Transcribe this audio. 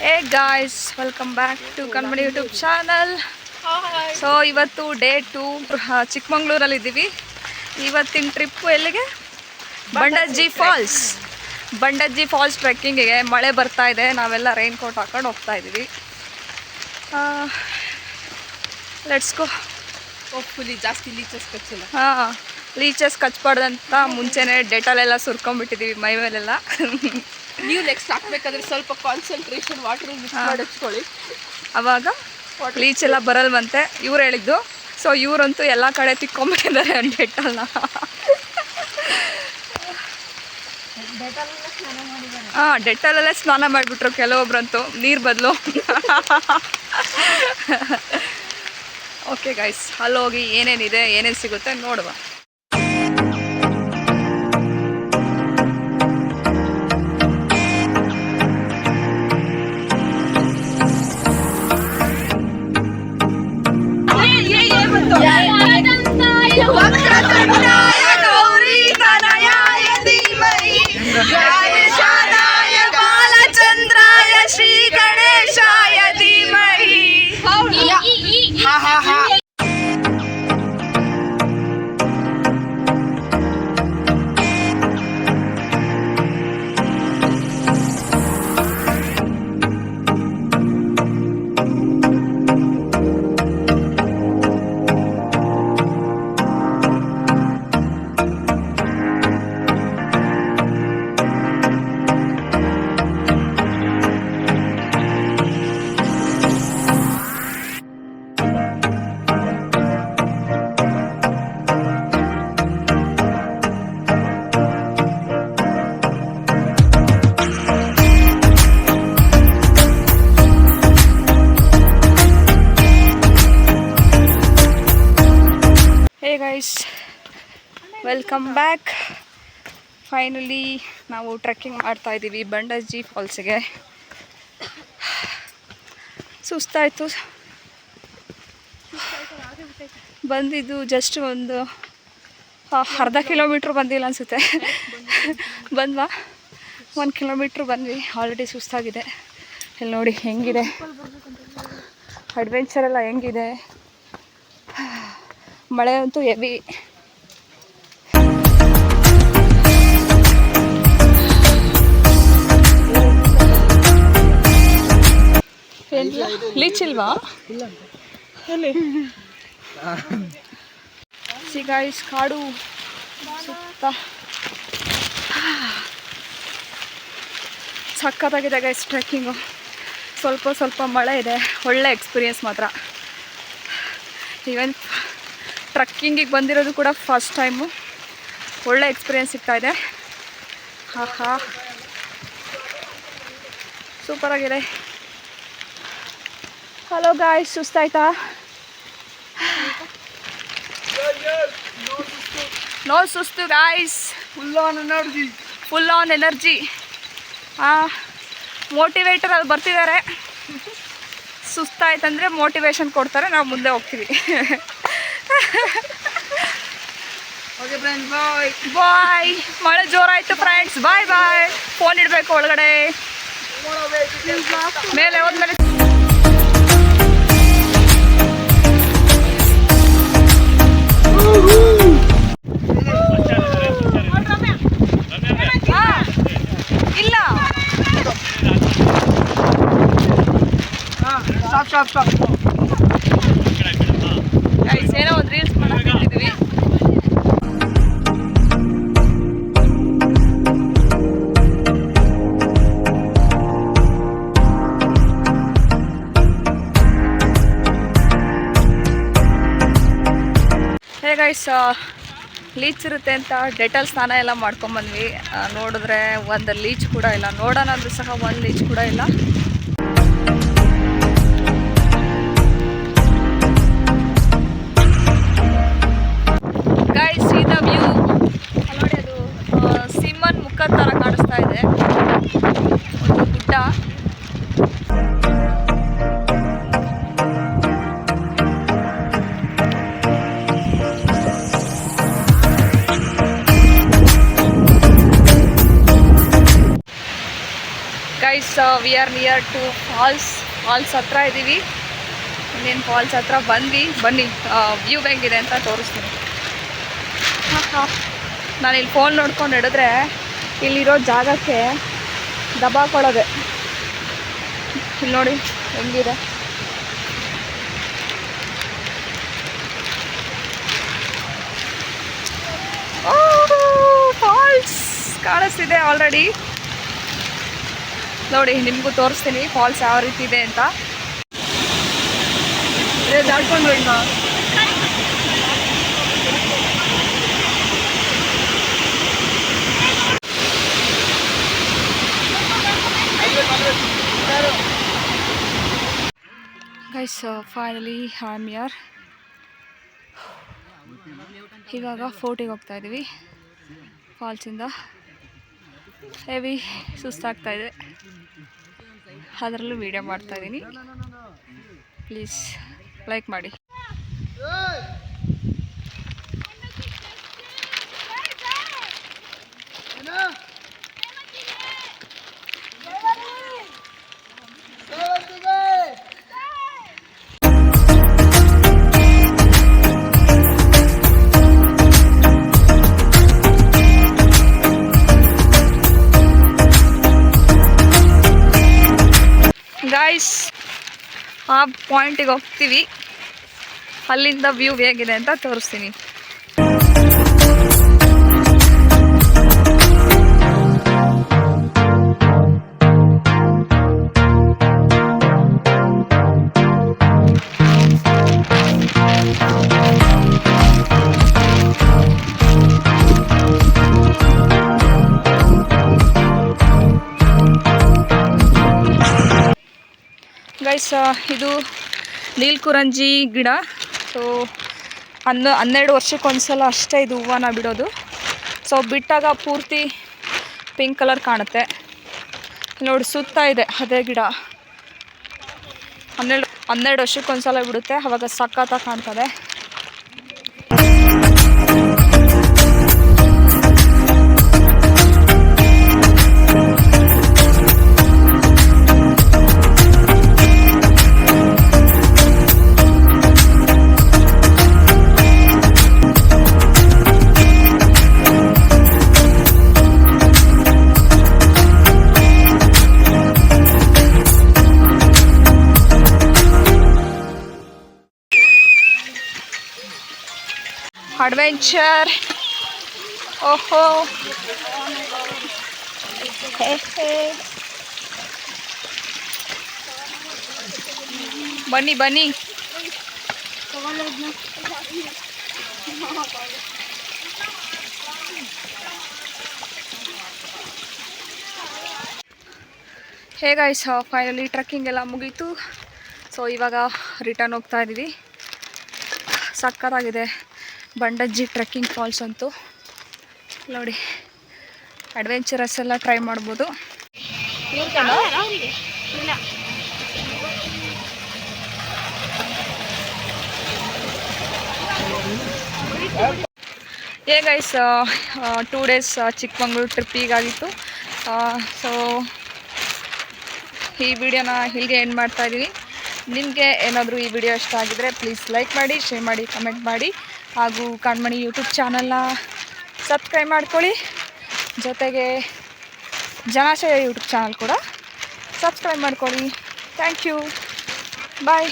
Hey guys, welcome back to Kanmani YouTube channel. So ಇವತ್ತು day 2 ಚಿಕ್ಕಮಂಗ್ಳೂರಲ್ಲಿ ಇದ್ದೀವಿ. ಇವತ್ತಿನ ಟ್ರಿಪ್ಪು ಎಲ್ಲಿಗೆ? ಬಂಡಜ್ಜಿ ಫಾಲ್ಸ್ ಟ್ರೆಕ್ಕಿಂಗಿಗೆ. ಮಳೆ ಬರ್ತಾ ಇದೆ, ನಾವೆಲ್ಲ ರೈನ್ ಕೋಟ್ ಹಾಕೊಂಡು ಹೋಗ್ತಾ ಇದ್ದೀವಿ. Let's go. ಹೋಪ್ಫುಲಿ ಜಾಸ್ತಿ ಲೀಚಸ್ ಕಚ್ಚಿಲ್ಲ. ಲೀಚಸ್ ಕಚ್ಬಾರ್ದಂತ ಮುಂಚೆನೇ ಡೆಟಾಲೆಲ್ಲ ಸುರ್ಕೊಂಡ್ಬಿಟ್ಟಿದ್ದೀವಿ ಮೈ ಮೇಲೆಲ್ಲ. ನೀವು ನೆಕ್ಸ್ಟ್ ಹಾಕ್ಬೇಕಾದ್ರೆ ಸ್ವಲ್ಪ ಕಾನ್ಸಂಟ್ರೇಷನ್ ವಾಟರ್ ಮಿಕ್ಸ್ ಮಾಡಿ ಹಚ್ಕೊಳ್ಳಿ, ಅವಾಗ ಲೀಚ್ ಎಲ್ಲ ಬರಲ್ವಂತೆ ಇವ್ರು ಹೇಳಿದ್ದು. ಸೊ ಇವರಂತೂ ಎಲ್ಲ ಕಡೆ ತಿಕ್ಕೊಂಬಿಟ್ಟಿದ್ದಾರೆ ಡೆಟಾಲ್ನ. ಡೆಟಾಲಲ್ಲೇ ಸ್ನಾನ ಮಾಡಿಬಿಟ್ರು ಕೆಲವೊಬ್ರಂತೂ, ನೀರು ಬದಲು. ಓಕೆ ಗೈಸ್, ಅಲ್ಲೋಗಿ ಏನೇನಿದೆ ಏನೇನು ಸಿಗುತ್ತೆ ನೋಡುವ. ಬಾಲಚಂದ್ರಾಯ ಶ್ರೀ ಗಣೇಶಾಯ ಧೀಮಹಿ. Hey guys, welcome back. Finally ನಾವು ಟ್ರೆಕ್ಕಿಂಗ್ ಮಾಡ್ತಾ ಇದ್ದೀವಿ ಬಂಡಜ್ಜಿ ಫಾಲ್ಸಿಗೆ. ಸುಸ್ತಾಯಿತು, ಬಂದಿದ್ದು ಜಸ್ಟ್ ಒಂದು ಅರ್ಧ ಕಿಲೋಮೀಟ್ರ್ ಬಂದಿಲ್ಲ ಅನಿಸುತ್ತೆ. ಬಂದ್ವಾ 1 ಕಿಲೋಮೀಟ್ರ್ ಬಂದ್ವಿ. ಆಲ್ರೆಡಿ ಸುಸ್ತಾಗಿದೆ. ಇಲ್ಲಿ ನೋಡಿ ಹೆಂಗಿದೆ ಅಡ್ವೆಂಚರ್ ಎಲ್ಲ ಹೆಂಗಿದೆ. ಮಳೆ ಅಂತೂ ಹೆವಿ. ಲೀಚ್ ಇಲ್ವಾ? ಸಿಗಾಯ್ಸ್ ಕಾಡು ಸುತ್ತ ಸಖತ್ತಾಗಿದೆ ಗೈಸ್ ಟ್ರೆಕ್ಕಿಂಗು. ಸ್ವಲ್ಪ ಮಳೆ ಇದೆ, ಒಳ್ಳೆ ಎಕ್ಸ್ಪೀರಿಯನ್ಸ್ ಮಾತ್ರ. ಈವನ್ ಟ್ರಕ್ಕಿಂಗಿಗೆ ಬಂದಿರೋದು ಕೂಡ ಫಸ್ಟ್ ಟೈಮು. ಒಳ್ಳೆ ಎಕ್ಸ್ಪೀರಿಯನ್ಸ್ ಸಿಗ್ತಾಯಿದೆ. ಸೂಪರಾಗಿದೆ. ಹಲೋ ಗಾಯ್ಸ್, ಸುಸ್ತಾಯ್ತಾ? ನೋ ಸುಸ್ತು guys, full on energy. Motivator ಅಲ್ಲಿ ಬರ್ತಿದ್ದಾರೆ. ಸುಸ್ತಾಯ್ತಂದರೆ ಮೋಟಿವೇಶನ್ ಕೊಡ್ತಾರೆ, ನಾವು ಮುಂದೆ ಹೋಗ್ತೀವಿ. ಬಾಯ್. ಮಳೆ ಜೋರಾಯ್ತು ಫ್ರೆಂಡ್ಸ್, ಬಾಯ್. ಫೋನ್ ಇಡಬೇಕು ಒಳಗಡೆ, ಮೇಲೆ ಹೋದ್ಮೇಲೆ. ಇಲ್ಲ ಸ್ಟಾಪ್. ಏನೋ ಒಂದು ರೀಲ್ಸ್ ಮಾಡ್ತಿದ್ದೀವಿ. ಹೇ ಗೈಸ್, ಲೀಚ್ ಇರುತ್ತೆ ಅಂತ ಡೆಟಾಲ್ ಸ್ನಾನ ಎಲ್ಲ ಮಾಡ್ಕೊಂಬಂದ್ವಿ. ನೋಡಿದ್ರೆ ಒಂದು ಲೀಚ್ ಕೂಡ ಇಲ್ಲ. ನೋಡೋಣ ಅಂದ್ರೂ ಸಹ ಒಂದು ಲೀಚ್ ಕೂಡ ಇಲ್ಲ. Guys, see the view. ನೋಡಿ, ಅದು ಸಿಮ್ಮನ್ ಮುಖದ ಥರ ಕಾಣಿಸ್ತಾ ಇದೆ, ಒಂದು ಗುಡ್ಡ. Guys we are near to falls ಹತ್ರ ಇದ್ದೀವಿ. ಇನ್ನೇನು ಫಾಲ್ಸ್ ಹತ್ರ ಬಂದ್ವಿ. ಬನ್ನಿ ವ್ಯೂ ಹೆಂಗಿದೆ ಅಂತ ತೋರಿಸ್ತೀನಿ. ನಾನು ಇಲ್ಲಿ ಫೋನ್ ನೋಡ್ಕೊಂಡು ಹಿಡಿದ್ರೆ ಇಲ್ಲಿರೋ ಜಾಗಕ್ಕೆ ದಬಾಕೊಳ್ಳೋದೆ. ಇಲ್ಲಿ ನೋಡಿ ಹೆಂಗಿದೆ. ಫಾಲ್ಸ್ ಕಾಣಿಸ್ತಿದೆ ಆಲ್ರೆಡಿ. ನೋಡಿ ನಿಮಗೂ ತೋರಿಸ್ತೀನಿ ಫಾಲ್ಸ್ ಯಾವ ರೀತಿ ಇದೆ ಅಂತ. ದಾಟ್ಕೊಂಡು ಬಿಡ. Guys finally I am here. ಇವಾಗ ಫೋರ್ಟಿಗೆ ಹೋಗ್ತಾ ಇದ್ದೀವಿ. ಫಾಲ್ಸಿಂದ ಹೆವಿ ಸುಸ್ತಾಗ್ತಾಯಿದೆ, ಅದರಲ್ಲೂ ವೀಡಿಯೋ ಮಾಡ್ತಾಯಿದ್ದೀನಿ. ಪ್ಲೀಸ್ ಲೈಕ್ ಮಾಡಿ. ಗೈಸ್ ಆ ಪಾಯಿಂಟಿಗೆ ಹೋಗ್ತೀವಿ, ಅಲ್ಲಿಂದ ವ್ಯೂ ಹೇಗಿದೆ ಅಂತ ತೋರಿಸ್ತೀನಿ. ಗೈಸ್ ಇದು ನೀಲ್ಕುರಂಜಿ ಗಿಡ. ಸೊ 12 ವರ್ಷಕ್ಕೊಂದ್ಸಲ ಅಷ್ಟೇ ಇದು ಹೂವನ್ನ ಬಿಡೋದು. ಸೊ ಬಿಟ್ಟಾಗ ಪೂರ್ತಿ ಪಿಂಕ್ ಕಲರ್ ಕಾಣುತ್ತೆ. ನೋಡಿ ಸುತ್ತಾ ಇದೆ ಅದೇ ಗಿಡ. 12 ವರ್ಷಕ್ಕೊಂದ್ಸಲ ಬಿಡುತ್ತೆ, ಆವಾಗ ಸಖತ್ತಾಗಿ ಕಾಣ್ತದೆ. ಅಡ್ವೆಂಚರ್. ಓಹೋ ಬನ್ನಿ ಬನ್ನಿ. ಗೈಸ್ ಫೈನಲಿ ಟ್ರೆಕ್ಕಿಂಗ್ ಎಲ್ಲ ಮುಗೀತು. ಸೊ ಇವಾಗ ರಿಟರ್ನ್ ಹೋಗ್ತಾ ಇದ್ದೀವಿ. ಸಕ್ಕತ್ತಾಗಿದೆ ಬಂಡಜ್ಜಿ ಟ್ರೆಕ್ಕಿಂಗ್ ಫಾಲ್ಸ್ ಅಂತೂ. ನೋಡಿ ಅಡ್ವೆಂಚರಸ್ ಎಲ್ಲ ಟ್ರೈ ಮಾಡ್ಬೋದು. ಗೈಸ್ 2 ಡೇಸ್ ಚಿಕ್ಕಮಂಗ್ಳೂರು ಟ್ರಿಪ್ಪಿಗಾಗಿತ್ತು. ಸೊ ಈ ವಿಡಿಯೋನ ಇಲ್ಲಿಗೆ ಎಂಡ್ ಮಾಡ್ತಾ ಇದ್ದೀವಿ. ನಿಮಗೆ ಏನಾದರೂ ಈ ವಿಡಿಯೋ ಇಷ್ಟ ಆಗಿದರೆ ಪ್ಲೀಸ್ ಲೈಕ್ ಮಾಡಿ, ಶೇರ್ ಮಾಡಿ, ಕಮೆಂಟ್ ಮಾಡಿ. ಹಾಗೂ ಕಣ್ಮಣಿ ಯೂಟ್ಯೂಬ್ ಚಾನಲ್ನ ಸಬ್ಸ್ಕ್ರೈಬ್ ಮಾಡ್ಕೊಳ್ಳಿ. ಜೊತೆಗೆ ಜನಾಶಯ ಯೂಟ್ಯೂಬ್ ಚಾನಲ್ ಕೂಡ ಸಬ್ಸ್ಕ್ರೈಬ್ ಮಾಡ್ಕೊಳ್ಳಿ. Thank you, bye.